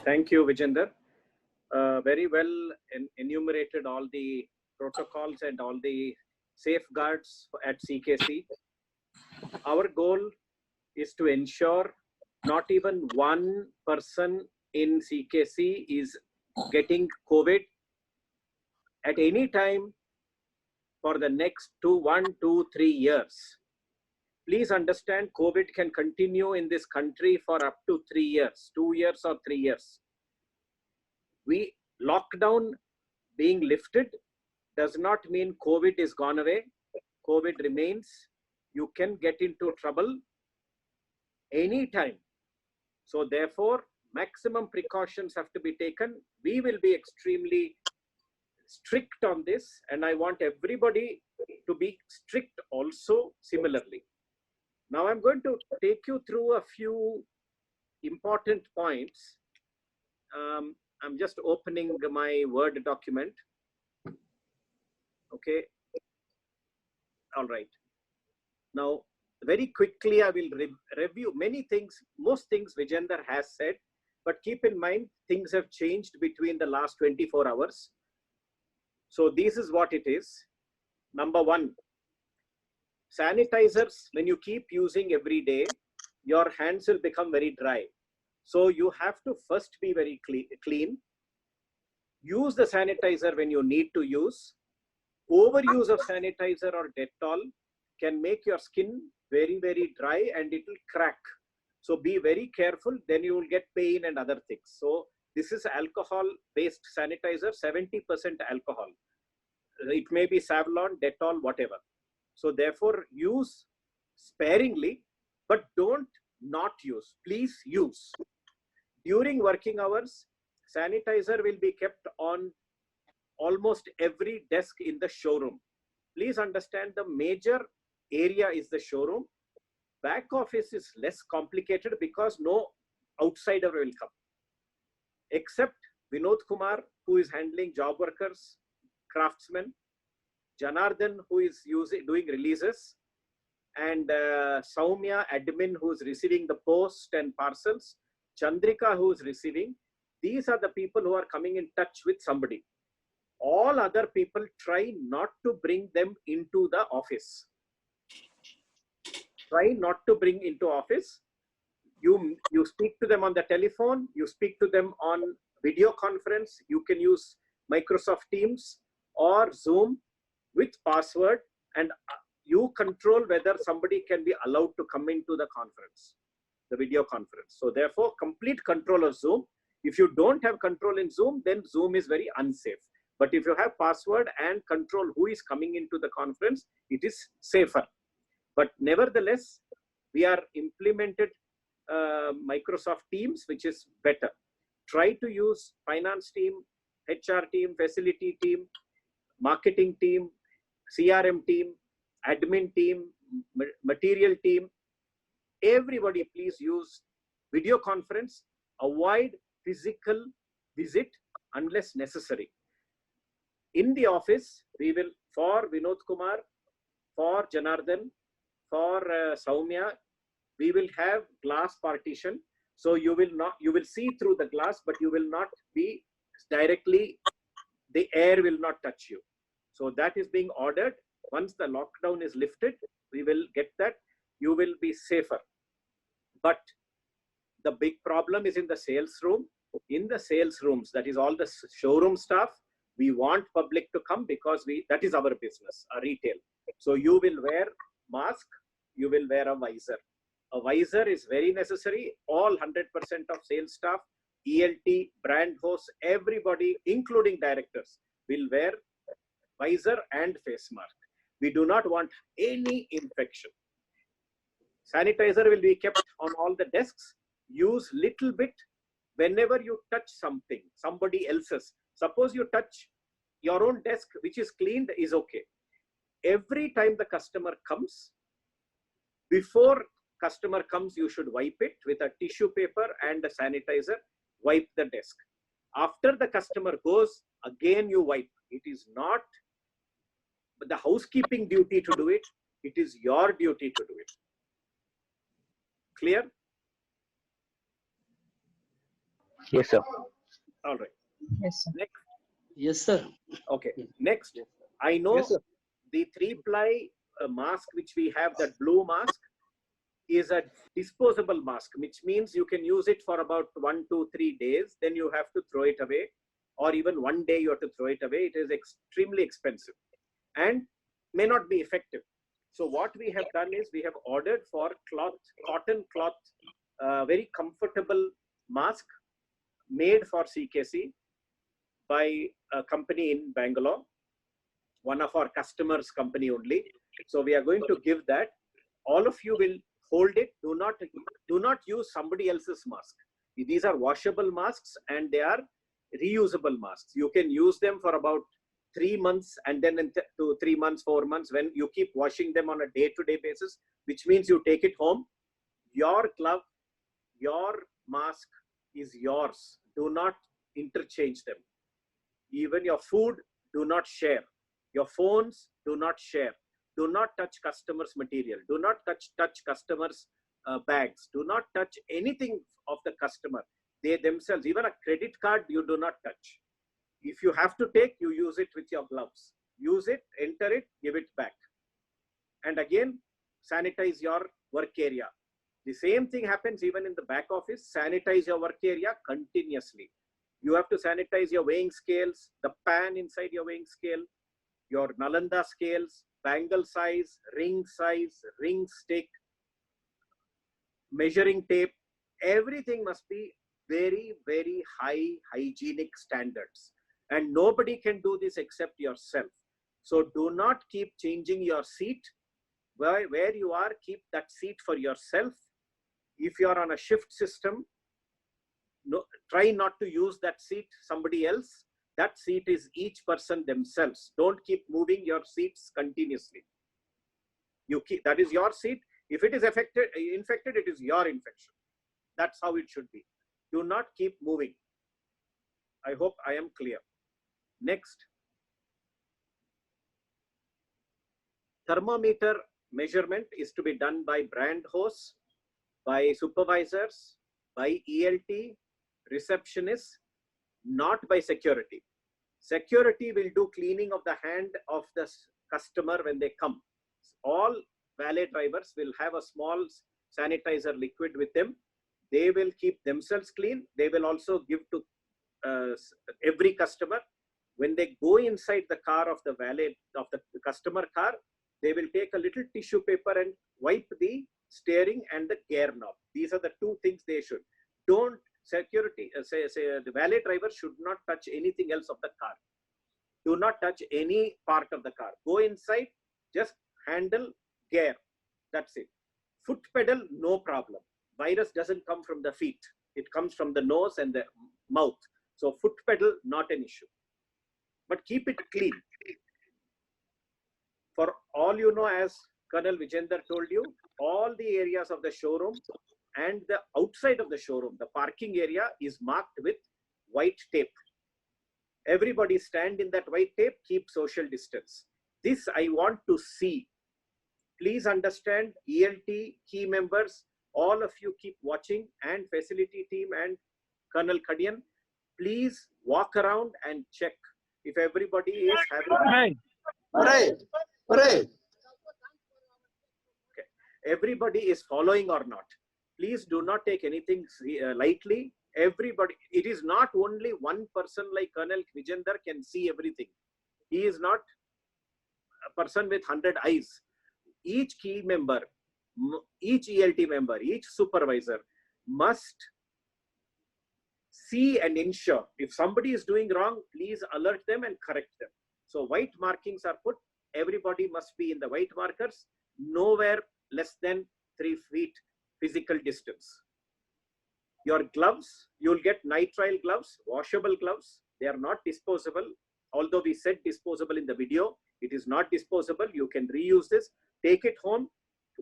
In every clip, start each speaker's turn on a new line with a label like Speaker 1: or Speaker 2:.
Speaker 1: Thank you, Vijender. Very well enumerated all the protocols and all the safeguards at CKC. Our goal is to ensure not even one person in CKC is getting COVID at any time for the next 1, 2, 3 years. Please understand, COVID can continue in this country for up to 3 years, 2 years or 3 years. Lockdown being lifted does not mean COVID is gone away. COVID remains. You can get into trouble anytime. So therefore, maximum precautions have to be taken. We will be extremely strict on this, and I want everybody to be strict also similarly. Now I'm going to take you through a few important points. I'm just opening my Word document. Okay. All right. Now, very quickly, I will review many things, most things Vijender has said, but keep in mind, things have changed between the last 24 hours. So this is what it is. Number one, sanitizers, when you keep using every day, your hands will become very dry. So you have to first be very clean. Use the sanitizer when you need to use. Overuse of sanitizer or Dettol can make your skin very, very dry and it will crack. So be very careful, then you will get pain and other things. So this is alcohol-based sanitizer, 70% alcohol. It may be Savlon, Dettol, whatever. So therefore, use sparingly, but don't not use. Please use. During working hours, sanitizer will be kept on almost every desk in the showroom. Please understand, the major area is the showroom. Back office is less complicated because no outsider will come. Except Vinod Kumar, who is handling job workers, craftsmen, Janardhan, who is doing releases, and Saumya, admin, who is receiving the post and parcels, Chandrika, who is receiving. These are the people who are coming in touch with somebody. All other people, try not to bring them into the office. Try not to bring into office. You speak to them on the telephone, you speak to them on video conference. You can use Microsoft Teams or Zoom with password, and you control whether somebody can be allowed to come into the conference, the video conference. So therefore, complete control of Zoom. If you don't have control in Zoom, then Zoom is very unsafe. But if you have password and control who is coming into the conference, it is safer. But nevertheless, we are implemented Microsoft Teams, which is better. Try to use finance team, HR team, facility team, marketing team, CRM team, admin team, material team. Everybody please use video conference. Avoid physical visit unless necessary. In the office, we will, for Vinod Kumar, for Janardhan, for Saumya, we will have glass partition. So you will see through the glass, but you will not be directly, the air will not touch you. So that is being ordered. Once the lockdown is lifted, we will get that. You will be safer. But the big problem is in the sales room. In the sales rooms, that is all the showroom staff, we want public to come because that is our business, our retail. So you will wear mask, you will wear a visor. A visor is very necessary. All 100% of sales staff, ELT, brand hosts, everybody, including directors, will wear visor and face mask. We do not want any infection. Sanitizer will be kept on all the desks. Use little bit whenever you touch something, somebody else's. Suppose you touch your own desk, which is cleaned, is okay. Every time the customer comes, before customer comes, you should wipe it with a tissue paper and a sanitizer. Wipe the desk. After the customer goes, again you wipe. It is not the housekeeping duty to do it. It is your duty to do it. Clear?
Speaker 2: Yes, sir.
Speaker 1: All right.
Speaker 3: Yes, sir.
Speaker 1: Next.
Speaker 4: Yes, sir.
Speaker 1: Okay. Next, I know
Speaker 4: Yes, sir.
Speaker 1: the 3-ply mask which we have, that blue mask, is a disposable mask, which means you can use it for about 1 to 3 days. Then you have to throw it away, or even 1 day you have to throw it away. It is extremely expensive and may not be effective. So what we have done is we have ordered for cotton cloth, very comfortable mask made for CKC by a company in Bangalore, one of our customers' company only. So we are going to give that. All of you will hold it. Do not use somebody else's mask. These are washable masks and they are reusable masks. You can use them for about 3 months, and then to 3 months, 4 months, when you keep washing them on a day-to-day basis, which means you take it home. Your glove, your mask is yours. Do not interchange them. Even your food, do not share. Your phones, do not share. Do not touch customers' material. Do not touch customers' bags. Do not touch anything of the customer. They themselves, even a credit card, you do not touch. If you have to take, you use it with your gloves. Use it, enter it, give it back. And again, sanitize your work area. The same thing happens even in the back office. Sanitize your work area continuously. You have to sanitize your weighing scales, the pan inside your weighing scale, your Nalanda scales, bangle size, ring stick, measuring tape. Everything must be very, very high hygienic standards. And nobody can do this except yourself. So do not keep changing your seat. Where you are, keep that seat for yourself. If you are on a shift system, try not to use that seat somebody else. That seat is each person themselves. Don't keep moving your seats continuously. That is your seat. If it is infected, it is your infection. That's how it should be. Do not keep moving. I hope I am clear. Next. Thermometer measurement is to be done by brand hosts, by supervisors, by ELT, receptionists, not by security. Security will do cleaning of the hand of the customer when they come. All valet drivers will have a small sanitizer liquid with them. They will keep themselves clean. They will also give to every customer. When they go inside the car of the valet, of the customer car, they will take a little tissue paper and wipe the steering and the gear knob. These are the two things they should. Don't security, the valet driver should not touch anything else of the car. Do not touch any part of the car. Go inside, just handle, gear. That's it. Foot pedal, no problem. Virus doesn't come from the feet. It comes from the nose and the mouth. So foot pedal, not an issue. But keep it clean. For all you know, as Colonel Vijender told you, all the areas of the showroom and the outside of the showroom, the parking area is marked with white tape. Everybody stand in that white tape, keep social distance. This I want to see. Please understand, ELT, key members, all of you keep watching, and facility team and Colonel Kadian, please walk around and check if everybody is having...
Speaker 4: Right.
Speaker 1: Okay. Everybody is following or not. Please do not take anything lightly. Everybody, it is not only one person like Colonel Vijender can see everything. He is not a person with 100 eyes. Each key member, each ELT member, each supervisor must see and ensure. If somebody is doing wrong, please alert them and correct them. So white markings are put. Everybody must be in the white markers, nowhere less than 3 feet physical distance. Your gloves, you'll get nitrile gloves, washable gloves. They are not disposable. Although we said disposable in the video, it is not disposable. You can reuse this. Take it home,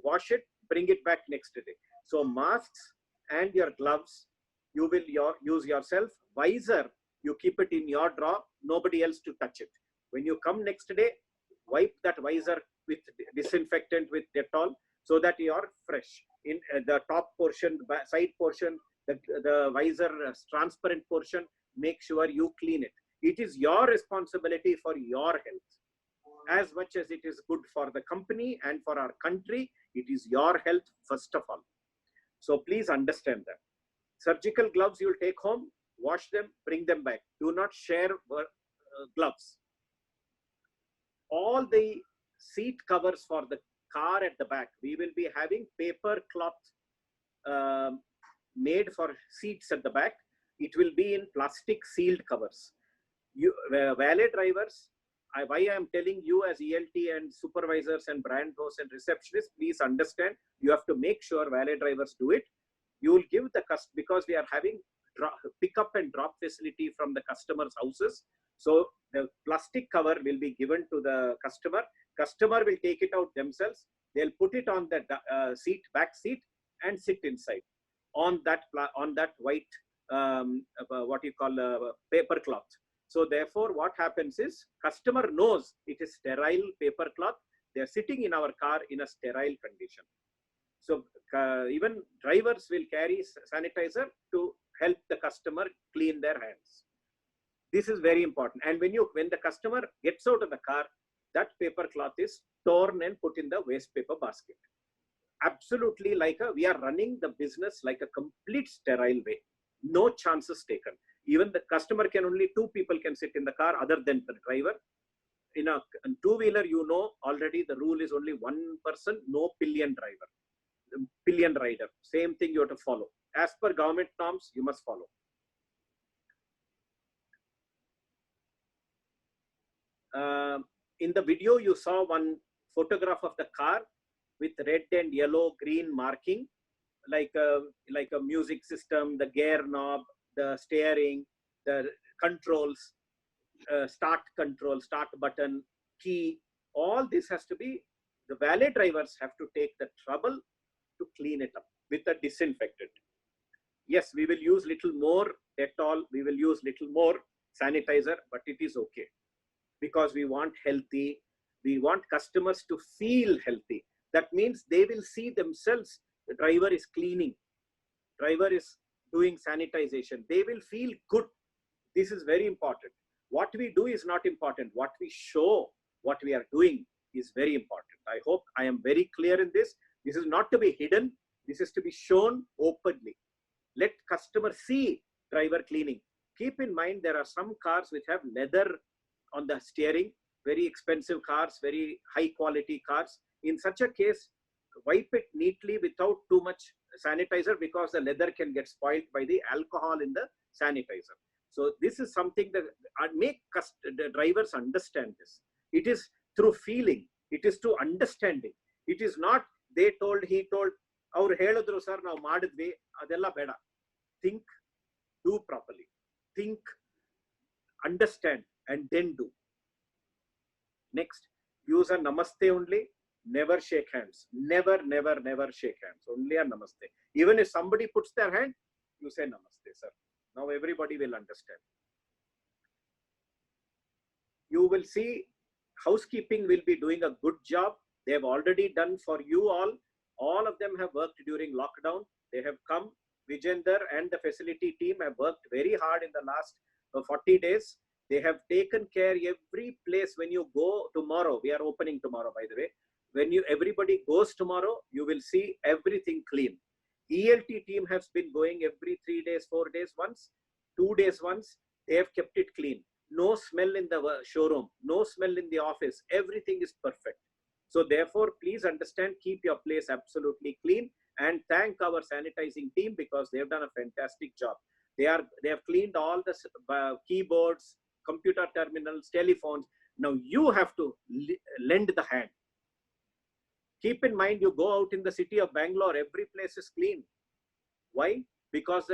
Speaker 1: wash it, bring it back next day. So masks and your gloves, you will use yourself. Visor, you keep it in your drawer, nobody else to touch it. When you come next day, wipe that visor with disinfectant with Dettol so that you are fresh. In the top portion, side portion, the visor transparent portion, make sure you clean it. It is your responsibility for your health. As much as it is good for the company and for our country, it is your health first of all. So please understand that. Surgical gloves you'll take home, wash them, bring them back. Do not share gloves. All the seat covers for the car at the back, we will be having paper cloth made for seats at the back. It will be in plastic sealed covers. Valet drivers, why I am telling you as ELT and supervisors and brand hosts and receptionists, please understand, you have to make sure valet drivers do it. You will give the customer, because we are having pick up and drop facility from the customer's houses. So the plastic cover will be given to the customer. Customer will take it out themselves. They'll put it on the seat, back seat, and sit inside on that white what you call paper cloth. So therefore, what happens is customer knows it is sterile paper cloth. They are sitting in our car in a sterile condition. So even drivers will carry sanitizer to help the customer clean their hands. This is very important. And when the customer gets out of the car, that paper cloth is torn and put in the waste paper basket. Absolutely, we are running the business like a complete sterile way. No chances taken. Even the customer only 2 people can sit in the car other than the driver. In a two-wheeler, already the rule is only 1 person, no pillion rider. Same thing you have to follow. As per government norms, you must follow. In the video, you saw one photograph of the car with red and yellow, green marking, like a music system, the gear knob, the steering, the controls, start control, start button, key. All this has to be, the valet drivers have to take the trouble to clean it up with a disinfectant. Yes, we will use little more Dettol, we will use little more sanitizer, but it is okay. Because we want healthy, we want customers to feel healthy. That means they will see themselves, the driver is cleaning, driver is doing sanitization. They will feel good. This is very important. What we do is not important. What we show, what we are doing is very important. I hope I am very clear in this. This is not to be hidden. This is to be shown openly. Let customers see driver cleaning. Keep in mind, there are some cars which have leather on the steering, very expensive cars, very high quality cars. In such a case, wipe it neatly without too much sanitizer, because the leather can get spoiled by the alcohol in the sanitizer. So this is something that make the drivers understand this. It is through feeling. It is through understanding. It is not they told, he told, our heladru sir now madidvi adella beda. Think, do properly. Think, understand, and then do. Next, use a namaste only. Never shake hands. Never, never, never shake hands. Only a namaste. Even if somebody puts their hand, you say namaste, sir. Now everybody will understand. You will see housekeeping will be doing a good job. They have already done for you all. All of them have worked during lockdown. They have come. Vijender and the facility team have worked very hard in the last 40 days. They have taken care every place. When you go tomorrow, we are opening tomorrow, by the way. When everybody goes tomorrow, you will see everything clean. ELT team has been going every 3 days, 4 days once, 2 days once. They have kept it clean. No smell in the showroom, no smell in the office. Everything is perfect. So therefore, please understand, keep your place absolutely clean, and thank our sanitizing team, because they have done a fantastic job. They have cleaned all the keyboards, computer terminals, telephones. Now you have to lend the hand. Keep in mind, you go out in the city of Bangalore, every place is clean. Why? Because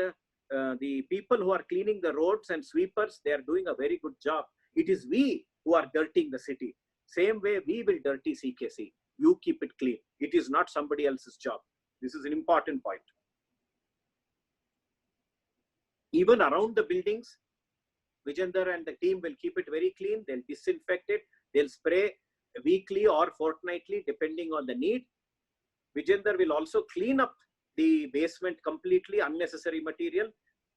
Speaker 1: the people who are cleaning the roads and sweepers, they are doing a very good job. It is we who are dirtying the city. Same way we will dirty CKC. You keep it clean. It is not somebody else's job. This is an important point. Even around the buildings, Vijender and the team will keep it very clean. They'll disinfect it. They'll spray weekly or fortnightly, depending on the need. Vijender will also clean up the basement completely, unnecessary material.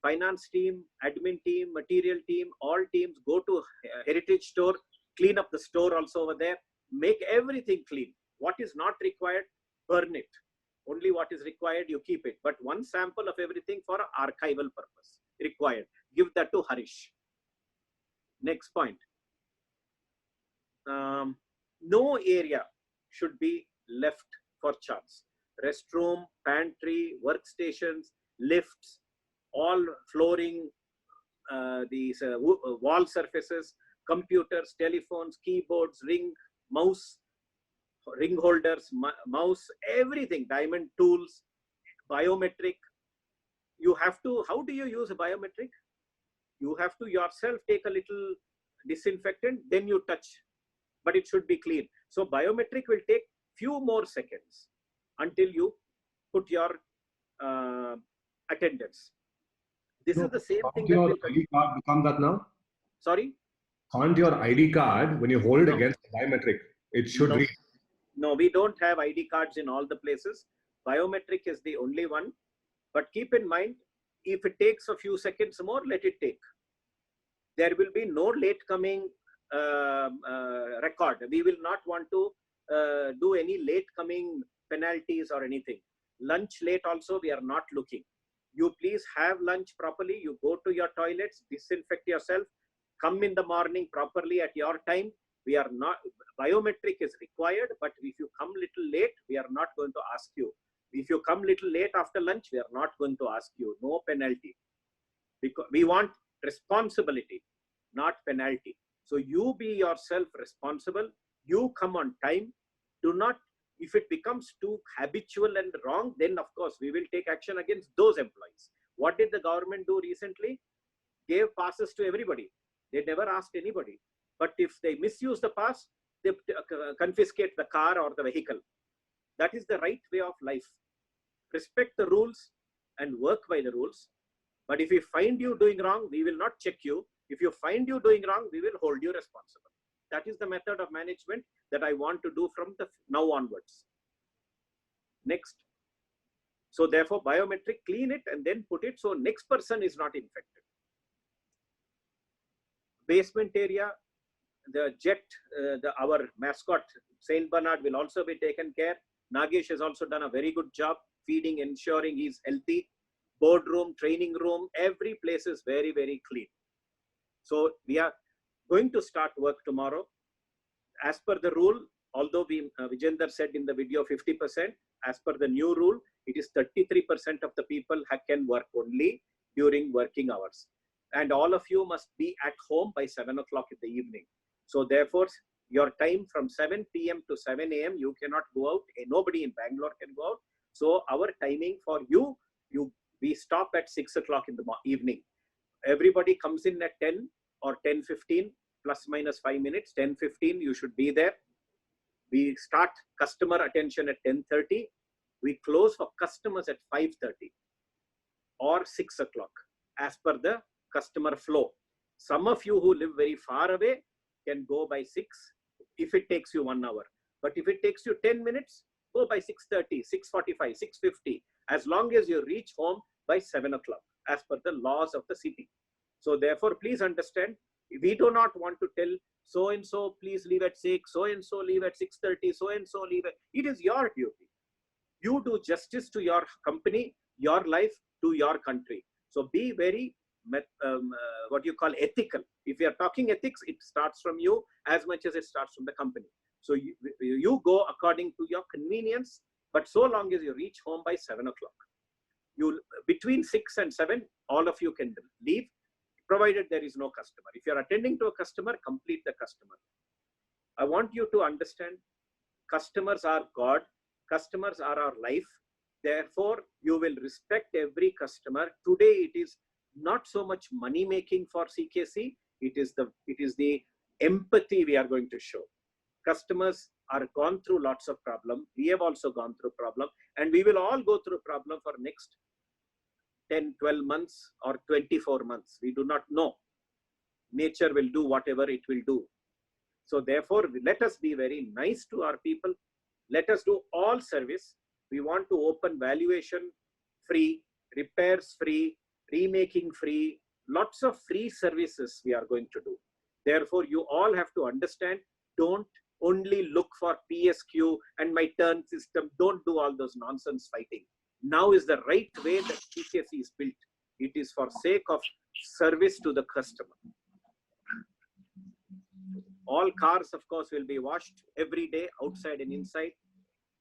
Speaker 1: Finance team, admin team, material team, all teams go to heritage store, clean up the store also over there, make everything clean. What is not required, burn it. Only what is required, you keep it. But one sample of everything for archival purpose required. Give that to Harish. Next point. No area should be left for chance. Restroom, pantry, workstations, lifts, all flooring, these wall surfaces, computers, telephones, keyboards, ring holders, mouse, everything, diamond tools, biometric. You have to, how do you use a biometric? You have to yourself take a little disinfectant, then you touch, but it should be clean. So biometric will take few more seconds until you put your attendance. This is the same thing.
Speaker 2: Can't your ID card become that now?
Speaker 1: Sorry?
Speaker 2: Can't your ID card, when you hold it against the biometric, it should read?
Speaker 1: No, we don't have ID cards in all the places. Biometric is the only one. But keep in mind, if it takes a few seconds more, let it take. There will be no late coming record. We will not want to do any late coming penalties or anything. Lunch late also, we are not looking. You please have lunch properly. You go to your toilets, disinfect yourself, come in the morning properly at your time. We are not, biometric is required, but if you come little late, we are not going to ask you. If you come little late after lunch, we are not going to ask you. No penalty. Because we want responsibility, not penalty. So you be yourself responsible. You come on time. Do not, if it becomes too habitual and wrong, then of course we will take action against those employees. What did the government do recently? Gave passes to everybody. They never asked anybody. But if they misuse the pass, they confiscate the car or the vehicle. That is the right way of life. Respect the rules and work by the rules. But if we find you doing wrong, we will not check you. If you find you doing wrong, we will hold you responsible. That is the method of management that I want to do from the now onwards. Next. So therefore, biometric, clean it and then put it so next person is not infected. Basement area, the jet, our mascot, Saint Bernard, will also be taken care. Nagesh has also done a very good job feeding, ensuring he's healthy. Boardroom, training room, every place is very, very clean. So we are going to start work tomorrow. As per the rule, although Vijender said in the video 50%, as per the new rule, it is 33% of the people can work only during working hours. And all of you must be at home by 7 o'clock in the evening. So therefore, your time from 7 p.m. to 7 a.m., you cannot go out. Nobody in Bangalore can go out. So our timing for you, we stop at 6 o'clock in the evening. Everybody comes in at 10 or 10:15, plus minus 5 minutes. 10:15, you should be there. We start customer attention at 10:30. We close for customers at 5:30 or 6 o'clock as per the customer flow. Some of you who live very far away can go by 6 if it takes you 1 hour. But if it takes you 10 minutes, go by 6:30, 6:45, 6:50, as long as you reach home by 7 o'clock as per the laws of the city. So therefore, please understand, we do not want to tell so-and-so, please leave at 6, so-and-so leave at 6:30, so-and-so leave at, it is your duty. You do justice to your company, your life, to your country. So be very, what you call ethical. If you are talking ethics, it starts from you as much as it starts from the company. So you go according to your convenience, but so long as you reach home by 7 o'clock. Between 6 and 7, all of you can leave, provided there is no customer. If you are attending to a customer, complete the customer. I want you to understand, customers are God, customers are our life. Therefore, you will respect every customer. Today, it is not so much money making for CKC. It is the empathy we are going to show. Customers are gone through lots of problems. We have also gone through problem, and we will all go through problem for next 10, 12 months or 24 months. We do not know. Nature will do whatever it will do. So therefore, let us be very nice to our people. Let us do all service. We want to open valuation free, repairs free, remaking free, lots of free services we are going to do. Therefore, you all have to understand, don't only look for PSQ and my turn system. Don't do all those nonsense fighting. Now is the right way that CKC is built. It is for sake of service to the customer. All cars, of course, will be washed every day, outside and inside.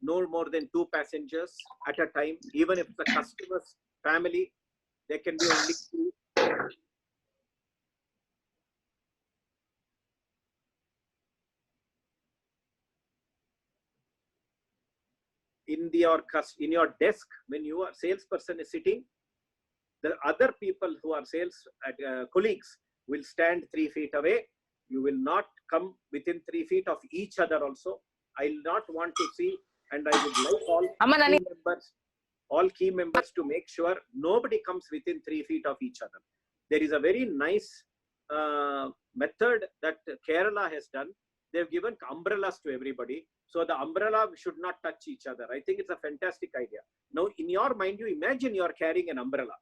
Speaker 1: No more than 2 passengers at a time. Even if the customer's family, there can be only 2. In your desk, when your salesperson is sitting, the other people who are sales colleagues will stand 3 feet away. You will not come within 3 feet of each other also. I will not want to see, and I would like all key members to make sure nobody comes within 3 feet of each other. There is a very nice method that Kerala has done. They've given umbrellas to everybody. So the umbrella should not touch each other. I think it's a fantastic idea. Now, in your mind, you imagine you're carrying an umbrella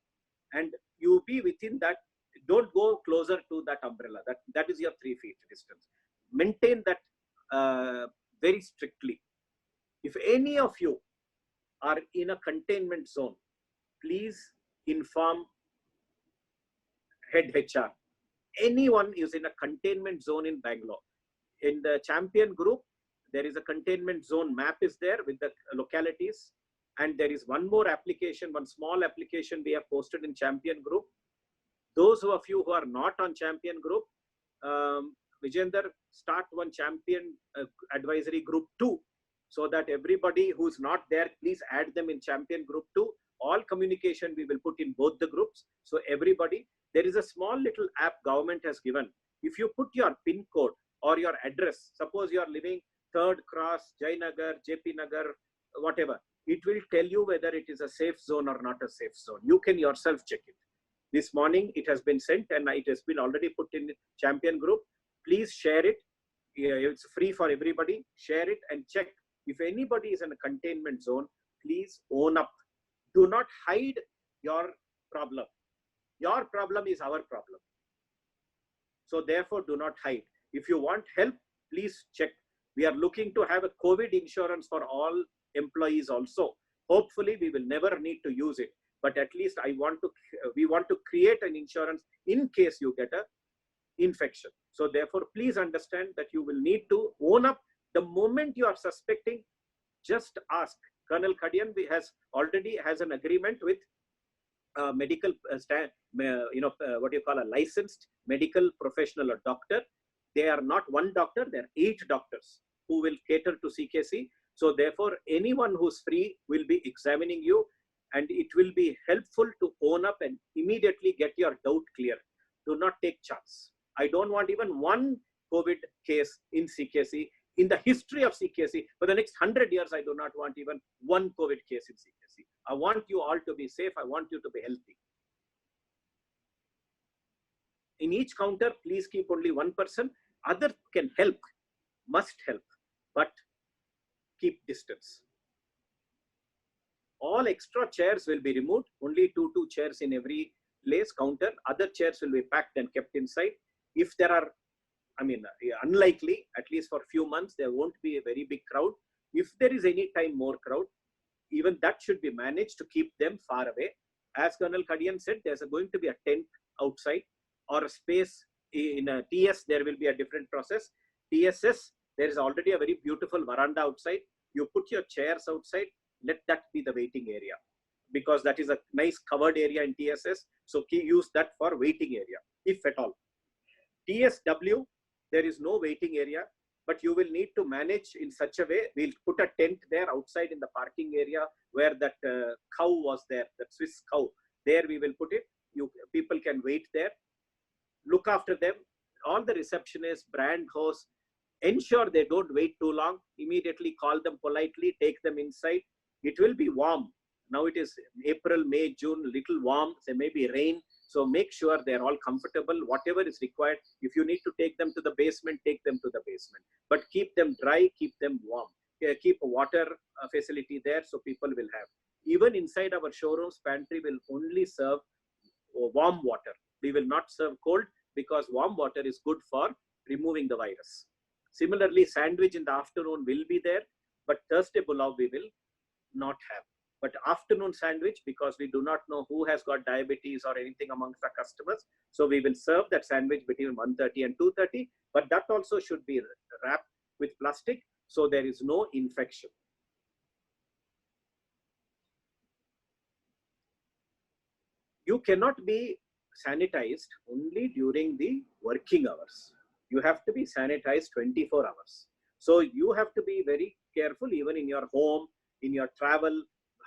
Speaker 1: and you be within that. Don't go closer to that umbrella. That is your 3 feet distance. Maintain that very strictly. If any of you are in a containment zone, please inform head HR. Anyone is in a containment zone in Bangalore. In the Champion group, there is a containment zone map is there with the localities. And there is one more application, one small application we have posted in Champion group. Those of you who are not on Champion group, Vijender, start one Champion advisory group 2, so that everybody who's not there, please add them in Champion group 2. All communication we will put in both the groups. So everybody, there is a small little app government has given. If you put your PIN code or your address, suppose you are living 3rd Cross, Jayanagar, JP Nagar, whatever, it will tell you whether it is a safe zone or not a safe zone. You can yourself check it. This morning it has been sent and it has been already put in Champion group. Please share it. It's free for everybody. Share it and check. If anybody is in a containment zone, please own up. Do not hide your problem. Your problem is our problem. So therefore, do not hide. If you want help, please check. We are looking to have a COVID insurance for all employees also. Hopefully, we will never need to use it. But at least we want to create an insurance in case you get a infection. So therefore, please understand that you will need to own up. The moment you are suspecting, just ask. Colonel Kadian has an agreement with medical, what you call a licensed medical professional or doctor. They are not one doctor, they are 8 doctors who will cater to CKC. So therefore, anyone who's free will be examining you, and it will be helpful to own up and immediately get your doubt clear. Do not take chance. I don't want even one COVID case in CKC. In the history of CKC, for the next 100 years, I do not want even one COVID case in CKC. I want you all to be safe. I want you to be healthy. In each counter, please keep only one person. Other can help, must help, but keep distance. All extra chairs will be removed. Only 2 chairs in every place counter. Other chairs will be packed and kept inside. If there are, unlikely, at least for a few months, there won't be a very big crowd. If there is any time more crowd, even that should be managed to keep them far away. As Colonel Kadian said, there's going to be a tent outside or a space. In a TS, there will be a different process. TSS, there is already a very beautiful veranda outside. You put your chairs outside, let that be the waiting area, because that is a nice covered area in TSS. So use that for waiting area, if at all. TSW, there is no waiting area, but you will need to manage in such a way. We'll put a tent there outside in the parking area where that cow was there, that Swiss cow. There we will put it. People can wait there. Look after them. All the receptionists, brand hosts, ensure they don't wait too long. Immediately call them politely, take them inside. It will be warm. Now it is April, May, June, little warm. There may be rain. So make sure they're all comfortable, whatever is required. If you need to take them to the basement, take them to the basement. But keep them dry, keep them warm. Keep a water facility there so people will have. Even inside our showrooms, pantry will only serve warm water. We will not serve cold because warm water is good for removing the virus. Similarly, sandwich in the afternoon will be there, but Thursday pulao we will not have. But afternoon sandwich, because we do not know who has got diabetes or anything amongst our customers, so we will serve that sandwich between 1:30 and 2:30, but that also should be wrapped with plastic so there is no infection. You cannot be sanitized only during the working hours. You have to be sanitized 24 hours. So you have to be very careful even in your home, in your travel,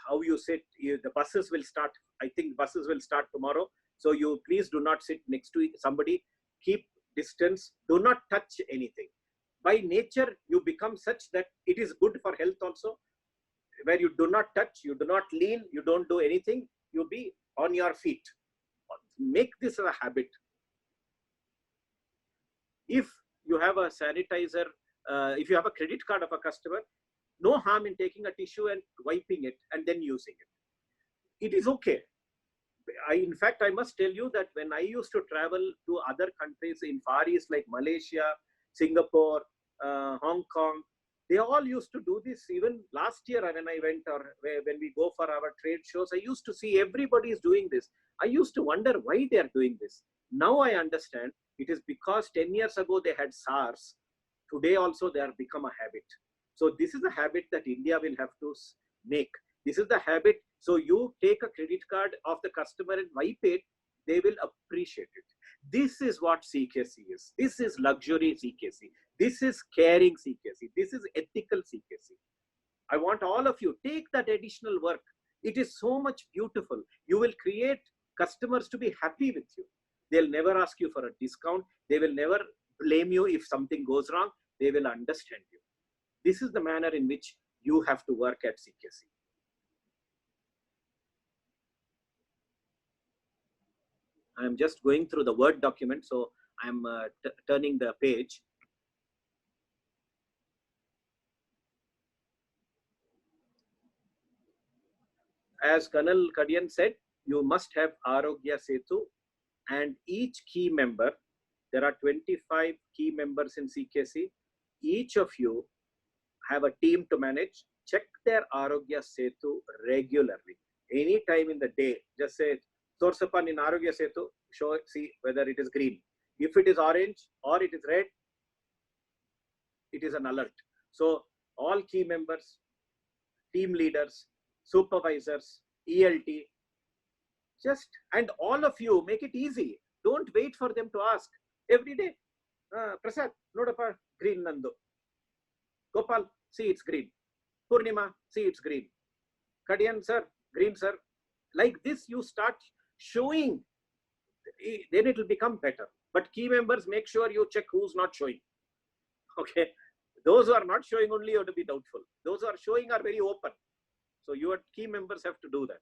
Speaker 1: how you sit. The buses will start, I think buses will start tomorrow. So you please do not sit next to somebody. Keep distance. Do not touch anything. By nature, you become such that it is good for health also, where you do not touch, you do not lean, you don't do anything. You be on your feet. Make this a habit. If you have a sanitizer, if you have a credit card of a customer, no harm in taking a tissue and wiping it and then using it. It is okay. In fact, I must tell you that when I used to travel to other countries in Far East like Malaysia, Singapore, Hong Kong, they all used to do this. Even last year when I went, or when we go for our trade shows, I used to see everybody is doing this. I used to wonder why they are doing this. Now I understand it is because 10 years ago they had SARS. Today also they have become a habit. So this is a habit that India will have to make. This is the habit. So you take a credit card of the customer and wipe it, they will appreciate it. This is what CKC is. This is luxury CKC. This is caring CKC. This is ethical CKC. I want all of you, take that additional work. It is so much beautiful. You will create customers to be happy with you. They'll never ask you for a discount. They will never blame you if something goes wrong. They will understand you. This is the manner in which you have to work at CKC. I'm just going through the Word document, so I'm turning the page. As Colonel Kadian said, you must have Arogya Setu, and each key member, there are 25 key members in CKC. Each of you have a team to manage. Check their Arogya Setu regularly. Any time in the day, just say, source upon in Arogya Setu, see whether it is green. If it is orange or it is red, it is an alert. So all key members, team leaders, supervisors, ELT, and all of you, make it easy. Don't wait for them to ask. Every day, Prasad, nodappa, green Nandu. Gopal, see it's green. Purnima, see it's green. Kadian sir, green sir. Like this, you start showing, then it will become better. But key members, make sure you check who's not showing. Okay. Those who are not showing only, you have to be doubtful. Those who are showing are very open. So your key members have to do that.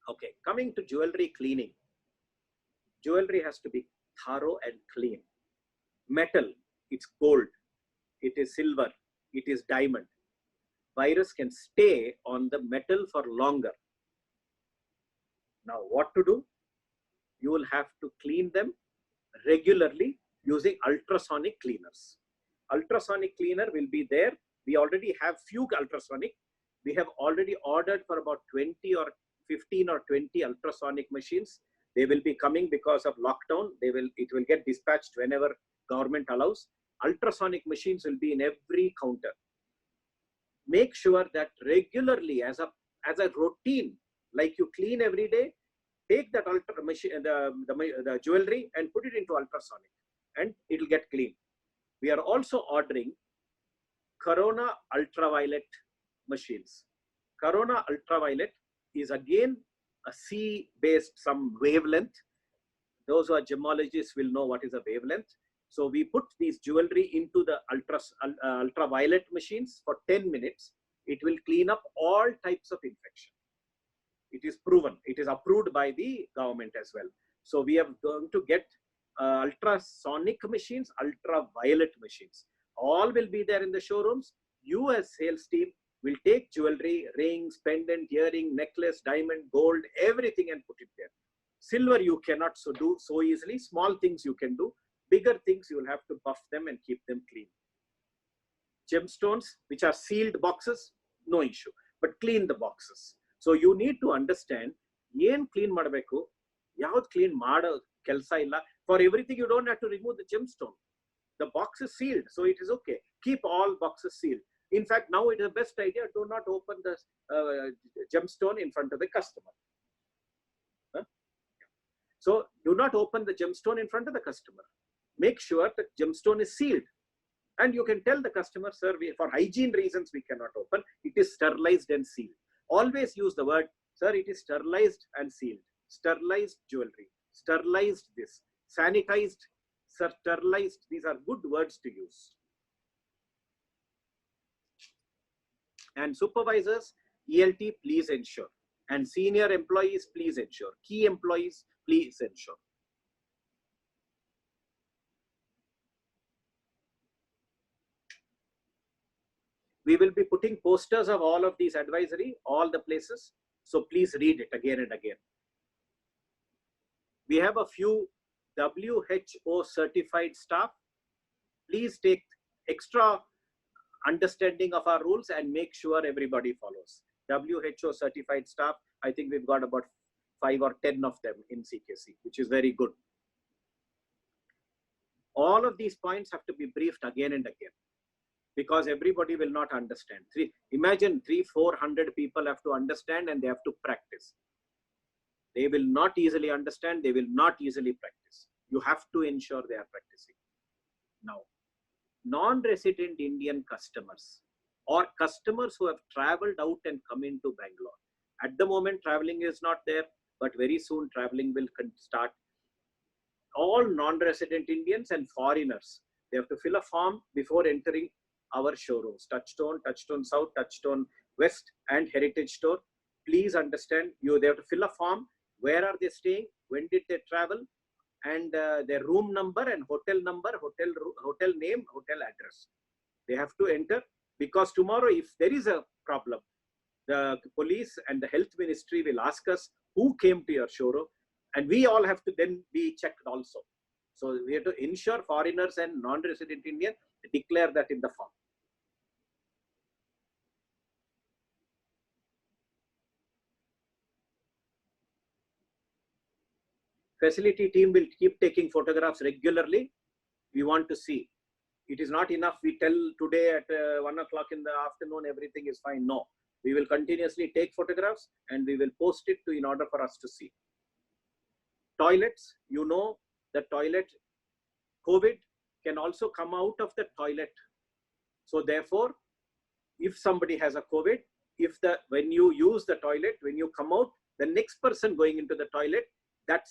Speaker 1: Okay, coming to jewelry cleaning. Jewelry has to be thorough and clean. Metal, it's gold, it is silver, it is diamond. Virus can stay on the metal for longer. Now what to do? You will have to clean them regularly using ultrasonic cleaners. Ultrasonic cleaner will be there. We already have few ultrasonic. We have already ordered for about 20 or 15 or 20 ultrasonic machines. They will be coming because of lockdown. It will get dispatched whenever government allows. Ultrasonic machines will be in every counter. Make sure that regularly, as a routine, like you clean every day, take that the jewelry and put it into ultrasonic, and it will get clean. We are also ordering Corona ultraviolet machines. Corona ultraviolet is again a C-based some wavelength. Those who are gemologists will know what is a wavelength. So we put these jewelry into the ultraviolet machines for 10 minutes. It will clean up all types of infection. It is proven. It is approved by the government as well. So we are going to get ultrasonic machines, ultraviolet machines. All will be there in the showrooms. You as sales team, will take jewelry, rings, pendant, earring, necklace, diamond, gold, everything and put it there. Silver you cannot do so easily. Small things you can do. Bigger things you will have to buff them and keep them clean. Gemstones, which are sealed boxes, no issue. But clean the boxes. So you need to understand, yen clean madabeku, yaud clean mada kelsa illa. For everything you don't have to remove the gemstone. The box is sealed, so it is okay. Keep all boxes sealed. In fact, now it is the best idea, do not open the gemstone in front of the customer. Huh? So do not open the gemstone in front of the customer. Make sure the gemstone is sealed. And you can tell the customer, sir, for hygiene reasons, we cannot open. It is sterilized and sealed. Always use the word, sir, it is sterilized and sealed. Sterilized jewelry, sterilized this, sanitized, sterilized. These are good words to use. And supervisors, ELT, please ensure. And senior employees, please ensure. Key employees, please ensure. We will be putting posters of all of these advisory, all the places. So please read it again and again. We have a few WHO certified staff. Please take extra understanding of our rules and make sure everybody follows. WHO certified staff, I think we've got about 5 or 10 of them in CKC, which is very good. All of these points have to be briefed again and again, because everybody will not understand. Imagine 300-400 people have to understand and they have to practice. They will not easily understand, they will not easily practice. You have to ensure they are practicing. Now, non-resident Indian customers or customers who have traveled out and come into Bangalore. At the moment, traveling is not there, but very soon traveling will start. All non-resident Indians and foreigners, they have to fill a form before entering our showrooms, Touchstone, Touchstone South, Touchstone West and Heritage Store. Please understand, they have to fill a form. Where are they staying? When did they travel? And their room number and hotel number, hotel name, hotel address. They have to enter, because tomorrow if there is a problem, the police and the health ministry will ask us who came to your showroom, and we all have to then be checked also. So we have to ensure foreigners and non-resident Indian declare that in the form. Facility team will keep taking photographs regularly. We want to see. It is not enough we tell today at 1 o'clock in the afternoon everything is fine. No, we will continuously take photographs and we will post it in order for us to see. Toilets, you know, the toilet, COVID can also come out of the toilet. So therefore, if somebody has a COVID, when you use the toilet, when you come out, the next person going into the toilet, that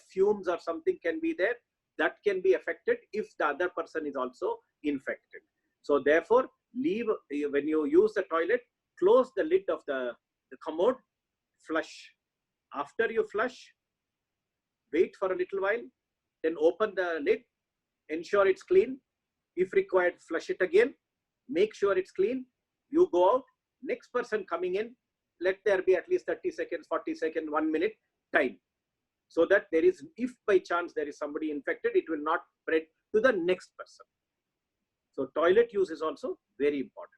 Speaker 1: fumes or something can be there, that can be affected if the other person is also infected. So therefore, when you use the toilet, close the lid of the commode, flush. After you flush, wait for a little while, then open the lid, ensure it's clean. If required, flush it again, make sure it's clean. You go out, next person coming in, let there be at least 30 seconds, 40 seconds, 1 minute time. So that there is, if by chance there is somebody infected, it will not spread to the next person. So toilet use is also very important.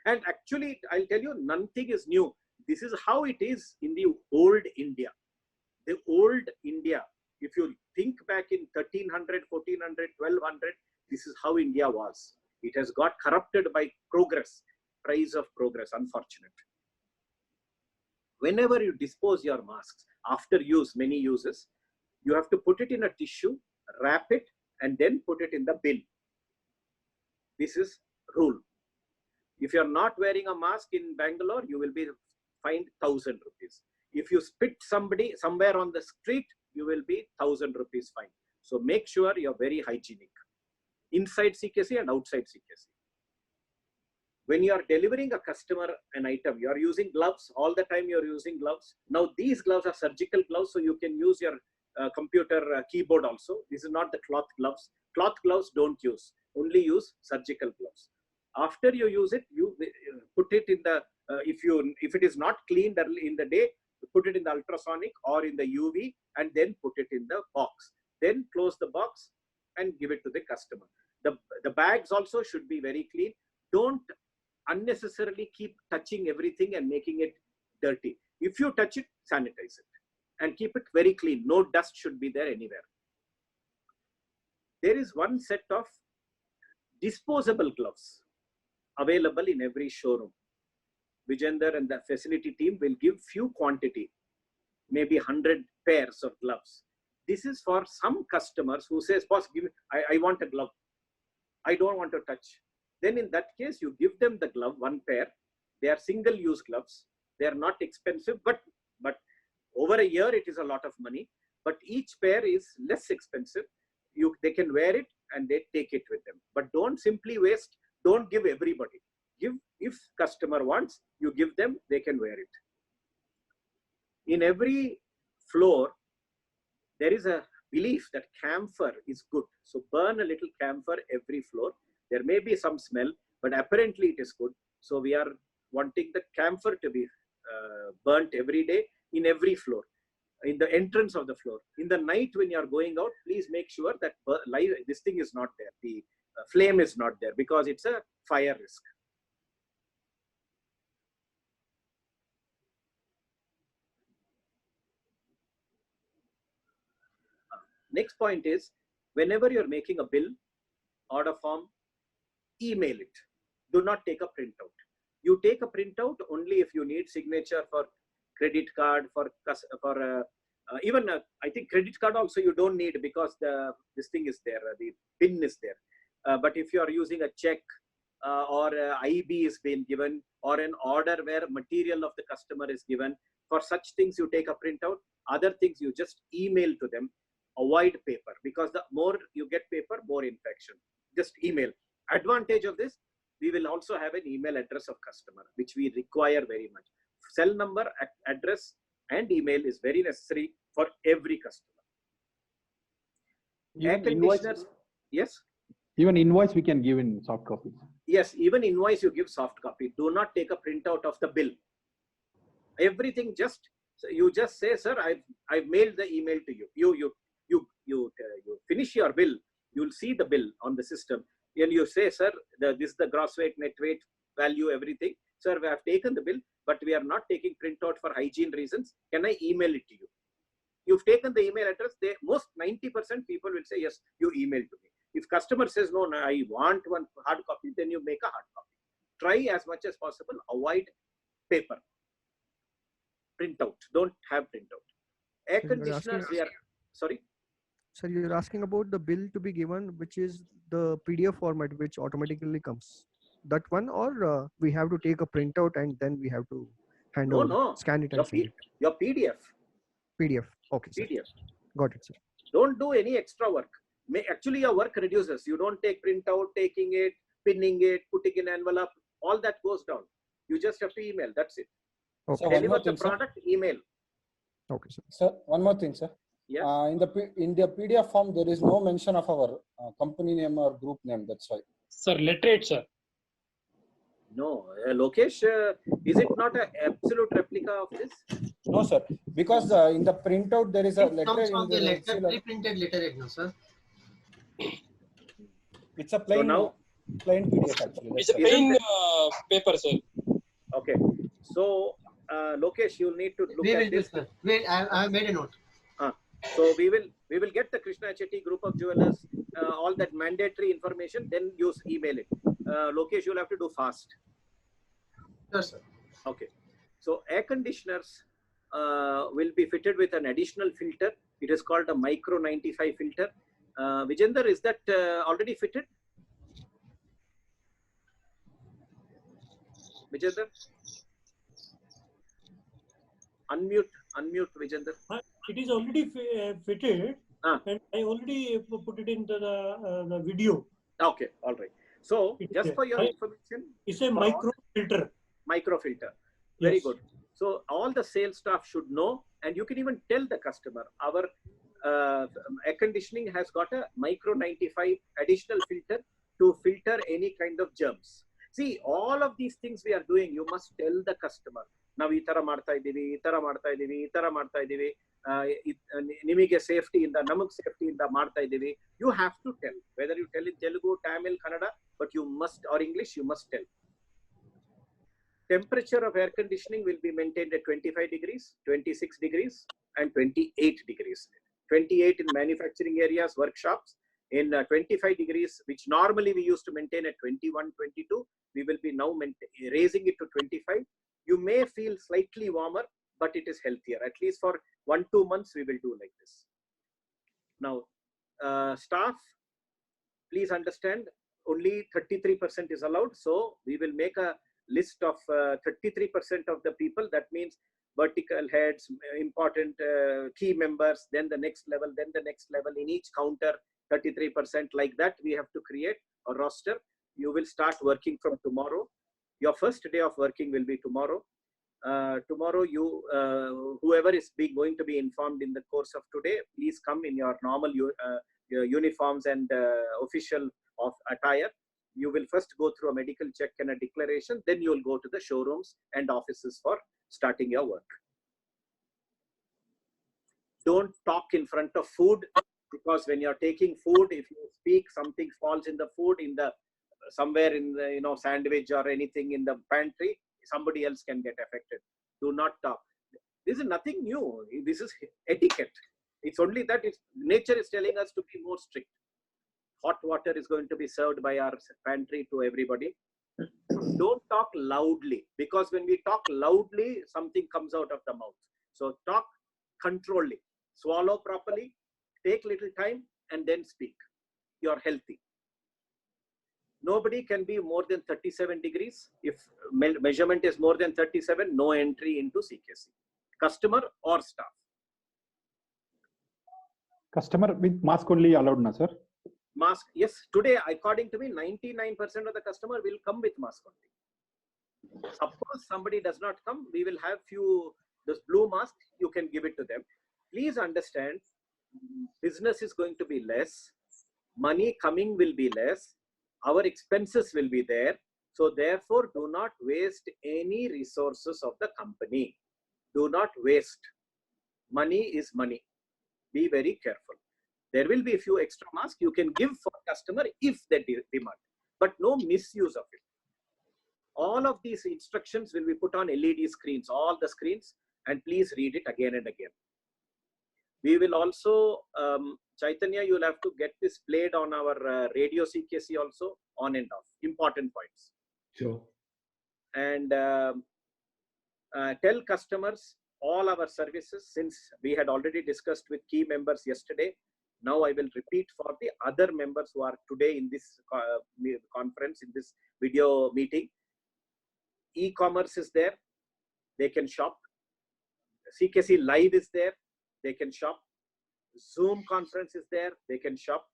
Speaker 1: And actually, I'll tell you, nothing is new. This is how it is in the old India. The old India, if you think back in 1300, 1400, 1200, this is how India was. It has got corrupted by progress, price of progress, unfortunate. Whenever you dispose your masks, after use, many uses, you have to put it in a tissue, wrap it, and then put it in the bin. This is rule. If you are not wearing a mask in Bangalore, you will be fined 1,000 rupees. If you spit somebody somewhere on the street, you will be 1,000 rupees fine. So make sure you're very hygienic inside CKC and outside CKC. When you are delivering a customer an item, you are using gloves. All the time you are using gloves. Now these gloves are surgical gloves, so you can use your computer keyboard also. This is not the cloth gloves. Cloth gloves don't use. Only use surgical gloves. After you use it, you put it in the, if it is not cleaned in the day, put it in the ultrasonic or in the UV, and then put it in the box. Then close the box and give it to the customer. The bags also should be very clean. Don't unnecessarily keep touching everything and making it dirty. If you touch it, sanitize it and keep it very clean. No dust should be there anywhere. There is one set of disposable gloves available in every showroom. Vijender and the facility team will give few quantity, maybe 100 pairs of gloves. This is for some customers who says, boss, give me, I want a glove. I don't want to touch. Then in that case, you give them the glove, one pair. They are single-use gloves. They are not expensive, but over a year, it is a lot of money. But each pair is less expensive. They can wear it and they take it with them. But don't simply waste. Don't give everybody. Give, if customer wants, you give them, they can wear it. In every floor, there is a belief that camphor is good. So burn a little camphor every floor. There may be some smell, but apparently it is good. So we are wanting the camphor to be burnt every day in every floor, in the entrance of the floor. In the night when you are going out, please make sure that this thing is not there. The flame is not there because it's a fire risk. Next point is, whenever you're making a bill, order form, email it. Do not take a printout. You take a printout only if you need signature for credit card, even I think credit card also you don't need because this thing is there, the PIN is there. But if you are using a check or IB is being given, or an order where material of the customer is given, for such things you take a printout. Other things you just email to them. Avoid paper, because the more you get paper, more infection. Just email. Advantage of this, we will also have an email address of customer, which we require very much. Cell number, address, and email is very necessary for every customer. Air conditioners, yes?
Speaker 3: Even invoice we can give in soft copy.
Speaker 1: Yes, even invoice you give soft copy. Do not take a printout of the bill. Everything you just say, sir, I've mailed the email to you. You finish your bill, you'll see the bill on the system. And you say, sir, this is the gross weight, net weight, value, everything. Sir, we have taken the bill, but we are not taking printout for hygiene reasons. Can I email it to you? You've taken the email address. Most 90% people will say, yes, you email to me. If customer says, no, I want one hard copy, then you make a hard copy. Try as much as possible, avoid paper. Printout, don't have printout. Air conditioners, sorry?
Speaker 5: Sir, you're asking about the bill to be given, which is the PDF format, which automatically comes. That one, or we have to take a printout and then we have to hand over, scan it and send it.
Speaker 1: Your PDF.
Speaker 5: PDF. Okay, sir.
Speaker 1: PDF.
Speaker 5: Got it, sir.
Speaker 1: Don't do any extra work. Actually, your work reduces. You don't take printout, taking it, pinning it, putting in envelope. All that goes down. You just have to email. That's it.
Speaker 5: Okay.
Speaker 6: So
Speaker 1: deliver the product, email.
Speaker 5: Okay, sir.
Speaker 6: Sir, one more thing, sir.
Speaker 1: Yeah.
Speaker 6: In the PDF form, there is no mention of our company name or group name. That's why.
Speaker 7: Sir, letterhead, sir.
Speaker 1: No, Lokesh, is it not an absolute replica of this?
Speaker 6: No, sir. Because in the printout there is a letter in
Speaker 4: on the
Speaker 6: the
Speaker 4: pre-printed letterhead, no, sir.
Speaker 6: It's a plain plain PDF actually.
Speaker 7: It's a plain paper, sir.
Speaker 1: Okay. So, Lokesh, you'll need to look at this.
Speaker 4: Wait, I have made a note.
Speaker 1: So we will get the Krishna Chetty group of jewelers, all that mandatory information, then use email it. Lokesh, you'll have to do fast.
Speaker 4: Yes, sir.
Speaker 1: Okay. So air conditioners will be fitted with an additional filter. It is called a Micro 95 filter. Vijender, is that already fitted? Vijender? Unmute Vijender.
Speaker 8: It is already fitted, and I already put it into the video.
Speaker 1: Okay, all right. So just for your information,
Speaker 8: it's a micro filter.
Speaker 1: Micro filter. Very
Speaker 8: Yes.
Speaker 1: good. So all the sales staff should know, and you can even tell the customer, our air conditioning has got a Micro 95 additional filter to filter any kind of germs. See, all of these things we are doing, you must tell the customer. Now, ಈ ತರ ಮಾಡ್ತಾ ಇದೀವಿ, ಈ ತರ ಮಾಡ್ತಾ ಇದೀವಿ, ಈ ತರ ಮಾಡ್ತಾ ಇದೀವಿ, ನಿಮಗೆ ಸೇಫ್ಟಿ ಇಂದ, ನಮಗೆ ಸೇಫ್ಟಿ ಇಂದ ಮಾಡ್ತಾ ಇದೀವಿ. You have to tell, whether you tell in Telugu, Tamil, Kannada, but you must, or English, you must tell. Temperature of air conditioning will be maintained at 25 degrees, 26 degrees, and 28 degrees. 28 in manufacturing areas, workshops. In 25 degrees, which normally we used to maintain at 21, 22, we will be now raising it to 25. You may feel slightly warmer, but it is healthier. At least for 1-2 months, we will do like this. Now, staff, please understand, only 33% is allowed. So we will make a list of 33% of the people. That means vertical heads, important key members, then the next level, then the next level. In each counter, 33%, like that we have to create a roster. You will start working from tomorrow. Your first day of working will be tomorrow. Tomorrow, you whoever is going to be informed in the course of today, please come in your normal your uniforms and official of attire. You will first go through a medical check and a declaration, then you will go to the showrooms and offices for starting your work. Don't talk in front of food, because when you're taking food, if you speak, something falls in the food, in the somewhere in the sandwich or anything in the pantry, somebody else can get affected. Do not talk. This is nothing new. This is etiquette. It's only that nature is telling us to be more strict. Hot water is going to be served by our pantry to everybody. Don't talk loudly, because when we talk loudly, something comes out of the mouth. So talk controlledly. Swallow properly. Take little time and then speak. You're healthy. Nobody can be more than 37 degrees. If measurement is more than 37, no entry into CKC. Customer or staff.
Speaker 3: Customer with mask only allowed, na sir?
Speaker 1: Mask, yes. Today, according to me, 99% of the customer will come with mask only. Suppose somebody does not come, we will have this blue mask, you can give it to them. Please understand, business is going to be less, money coming will be less, our expenses will be there. So therefore, do not waste any resources of the company. Do not waste. Money is money. Be very careful. There will be a few extra masks you can give for customer if they demand, but no misuse of it. All of these instructions will be put on LED screens, all the screens, and please read it again and again. We will also, Chaitanya, you will have to get this played on our radio CKC also, on and off, important points.
Speaker 2: Sure.
Speaker 1: And tell customers all our services, since we had already discussed with key members yesterday. Now I will repeat for the other members who are today in this conference, in this video meeting. E-commerce is there, they can shop. CKC Live is there, they can shop. Zoom conference is there, they can shop.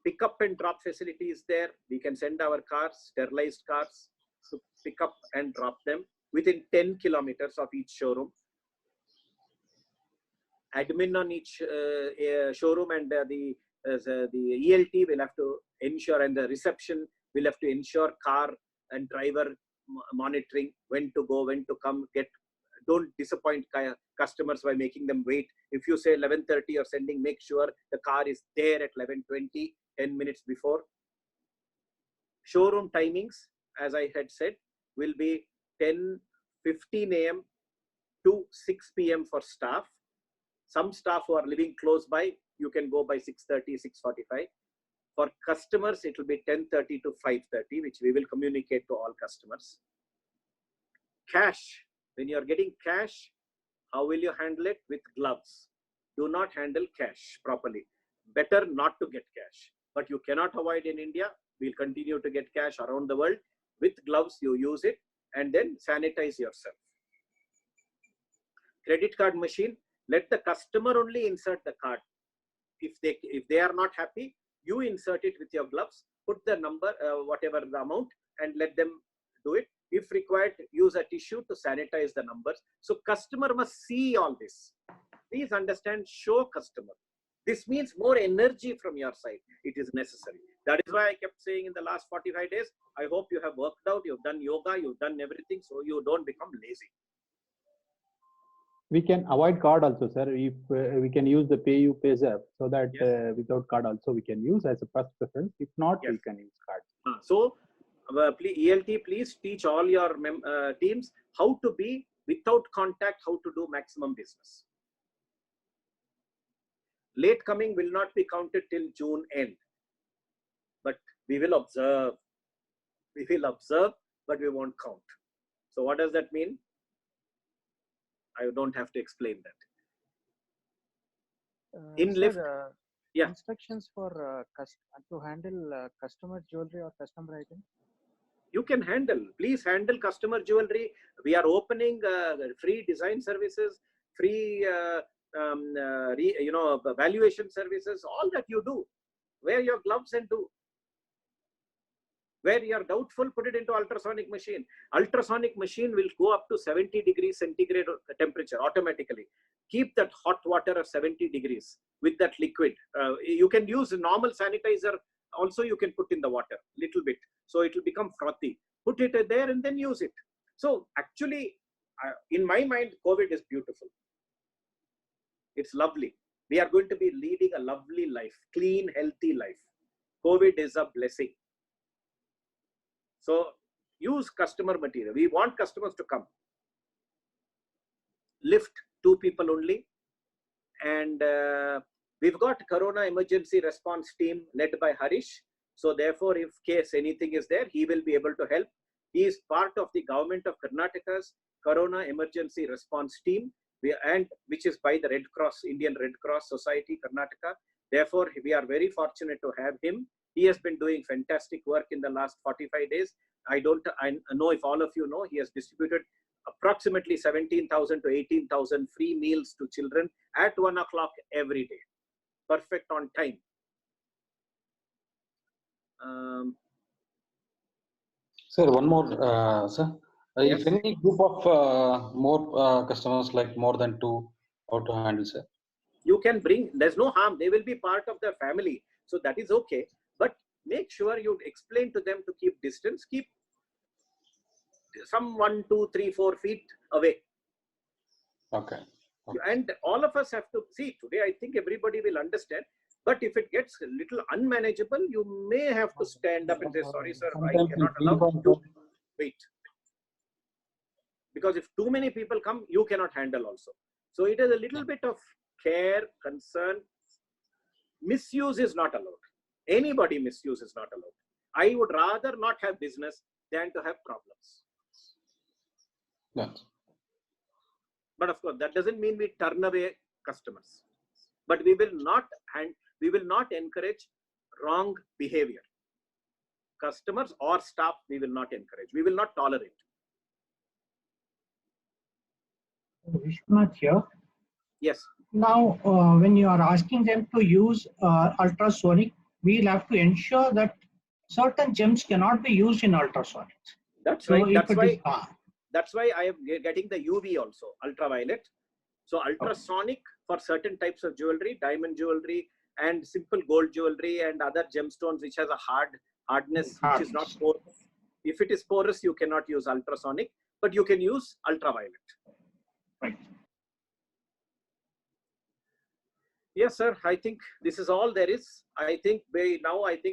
Speaker 1: Pick up and drop facility is there. We can send our cars, sterilized cars, to pick up and drop them within 10 kilometers of each showroom. Admin on each showroom, and the ELT will have to ensure, and the reception will have to ensure car and driver monitoring, when to go, when to come. Don't disappoint customers by making them wait. If you say 11:30 you're sending, make sure the car is there at 11:20, 10 minutes before. Showroom timings, as I had said, will be 10:15 a.m. to 6 p.m. for staff. Some staff who are living close by, you can go by 6:30, 6:45. For customers, it will be 10:30 to 5:30, which we will communicate to all customers. Cash. When you are getting cash, how will you handle it? With gloves. Do not handle cash properly. Better not to get cash. But you cannot avoid in India. We'll continue to get cash around the world. With gloves, you use it and then sanitize yourself. Credit card machine. Let the customer only insert the card. If they are not happy, you insert it with your gloves, put the number, whatever the amount, and let them do it. If required, use a tissue to sanitize the numbers. So customer must see all this. Please understand, show customer. This means more energy from your side. It is necessary. That is why I kept saying in the last 45 days, I hope you have worked out, you've done yoga, you've done everything, so you don't become lazy.
Speaker 3: We can avoid card also, sir. If we can use the PayU PayZap, so that without card also we can use as a first preference. If not, we can use card.
Speaker 1: So, please, ELT, please teach all your teams how to be without contact, how to do maximum business. Late coming will not be counted till June end, but we will observe. We will observe, but we won't count. So what does that mean? I don't have to explain that. In
Speaker 9: sir,
Speaker 1: lift,
Speaker 9: instructions for to handle customer jewelry or customer item.
Speaker 1: You can handle. Please handle customer jewelry. We are opening free design services, free valuation services. All that you do. Wear your gloves and do. Where you are doubtful, put it into ultrasonic machine. Ultrasonic machine will go up to 70 degrees centigrade temperature automatically. Keep that hot water of 70 degrees with that liquid. You can use normal sanitizer. Also, you can put in the water little bit. So it will become frothy. Put it there and then use it. So actually, in my mind, COVID is beautiful. It's lovely. We are going to be leading a lovely life, clean, healthy life. COVID is a blessing. So use customer material. We want customers to come. Lift 2 people only. And we've got Corona emergency response team led by Harish. So therefore, if case anything is there, he will be able to help. He is part of the government of Karnataka's Corona emergency response team, which is by the Red Cross, Indian Red Cross Society, Karnataka. Therefore, we are very fortunate to have him. He has been doing fantastic work in the last 45 days. I know if all of you know, he has distributed approximately 17,000 to 18,000 free meals to children at 1 o'clock every day. Perfect on time.
Speaker 6: Sir, one more, sir. If any group of more customers, like more than 2, how to handle, sir?
Speaker 1: You can bring, there's no harm. They will be part of the family. So that is okay. But make sure you explain to them to keep distance. Keep some 1, 2, 3, 4 feet away.
Speaker 6: Okay.
Speaker 1: And all of us have to see today. I think everybody will understand. But if it gets a little unmanageable, you may have to stand up and say, sorry, sir, I cannot allow you to wait. Because if too many people come, you cannot handle also. So it is a little bit of care, concern. Misuse is not allowed. Anybody misuse is not allowed. I would rather not have business than to have problems.
Speaker 6: Yes.
Speaker 1: But of course, that doesn't mean we turn away customers. But we will not encourage wrong behavior. Customers or staff, we will not encourage. We will not tolerate.
Speaker 10: Vishwanath here.
Speaker 1: Yes.
Speaker 10: Now, when you are asking them to use ultrasonic, we'll have to ensure that certain gems cannot be used in ultrasonic.
Speaker 1: That's
Speaker 10: so
Speaker 1: right. That's why I am getting the UV also, ultraviolet. So ultrasonic for certain types of jewelry, diamond jewelry, and simple gold jewelry, and other gemstones which has a hardness which is not porous. If it is porous, you cannot use ultrasonic, but you can use ultraviolet.
Speaker 10: Right.
Speaker 1: Yes, sir. I think this is all there is. I think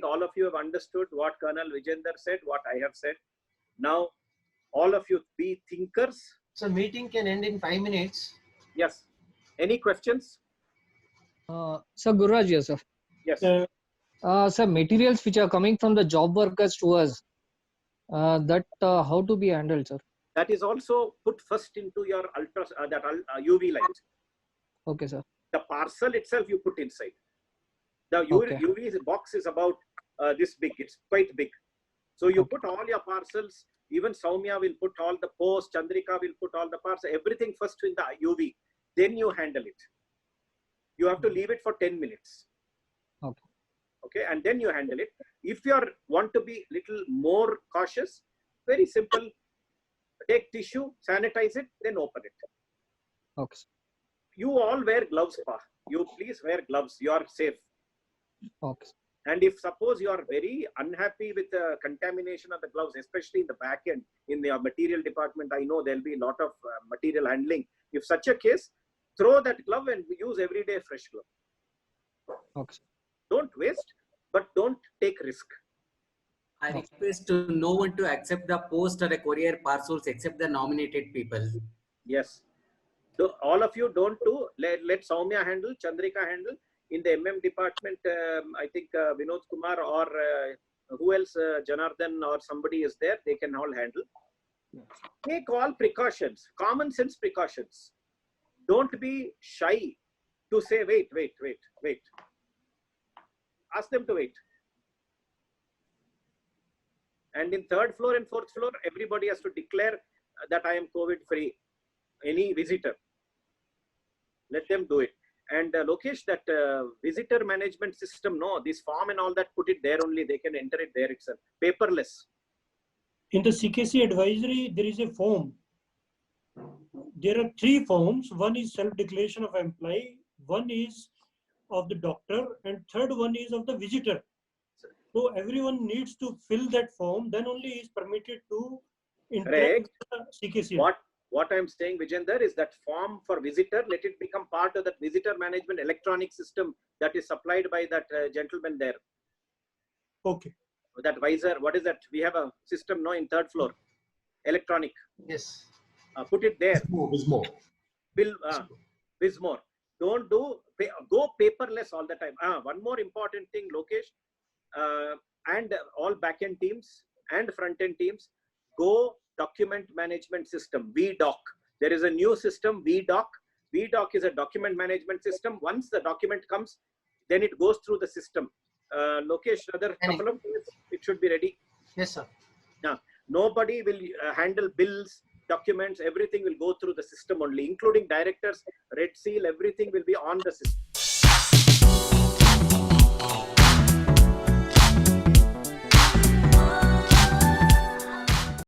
Speaker 1: all of you have understood what Colonel Vijender said, what I have said. Now, all of you be thinkers.
Speaker 4: So meeting can end in 5 minutes.
Speaker 1: Yes. Any questions?
Speaker 11: Sir, Gururaj, yes, sir.
Speaker 1: Yes.
Speaker 11: Sir, materials which are coming from the job workers to us, how to be handled, sir?
Speaker 1: That is also put first into your UV light.
Speaker 11: Okay, sir.
Speaker 1: The parcel itself you put inside. The UV box is about this big. It's quite big. So you put all your parcels. Even Soumya will put all the posts. Chandrika will put all the parcels. Everything first in the UV. Then you handle it. You have to leave it for 10 minutes. Okay, and then you handle it. If you want to be little more cautious, very simple. Take tissue, sanitize it, then open it.
Speaker 11: Okay.
Speaker 1: You all wear gloves, you please wear gloves. You are safe.
Speaker 11: Okay.
Speaker 1: And if suppose you are very unhappy with the contamination of the gloves, especially in the back end, in the material department, I know there'll be a lot of material handling. If such a case, throw that glove and use everyday fresh glove.
Speaker 11: Okay.
Speaker 1: Don't waste, but don't take risk.
Speaker 12: I request to no one to accept the post or the courier parcels except the nominated people.
Speaker 1: Yes. So all of you don't do. Let Soumya handle, Chandrika handle. In the MM department, I think Vinod Kumar or who else, Janardhan or somebody is there. They can all handle. Take all precautions, common sense precautions. Don't be shy to say, wait. Ask them to wait. And in third floor and fourth floor, everybody has to declare that I am COVID-free. Any visitor. Let them do it. And Lokesh, that visitor management system, no, this form and all that, put it there only. They can enter it there itself. Paperless.
Speaker 8: In the CKC advisory, there is a form. There are 3 forms. One is self-declaration of employee, one is of the doctor, and third one is of the visitor. So everyone needs to fill that form. Then only is permitted to interact with the CKC.
Speaker 1: What I'm saying, Vijender, is that form for visitor, let it become part of that visitor management electronic system that is supplied by that gentleman there.
Speaker 8: Okay.
Speaker 1: That visor, what is that? We have a system now in third floor. Electronic.
Speaker 4: Yes.
Speaker 1: Put it there.
Speaker 2: Bismore.
Speaker 1: Bismore. Don't do, go paperless all the time. One more important thing, Lokesh, and all back-end teams and front-end teams, go document management system, VDoc. There is a new system, VDoc. VDoc is a document management system. Once the document comes, then it goes through the system. Lokesh, another couple of minutes, it should be ready.
Speaker 4: Yes, sir.
Speaker 1: Now, nobody will handle bills, documents, everything will go through the system only, including directors, Red Seal, everything will be on the system.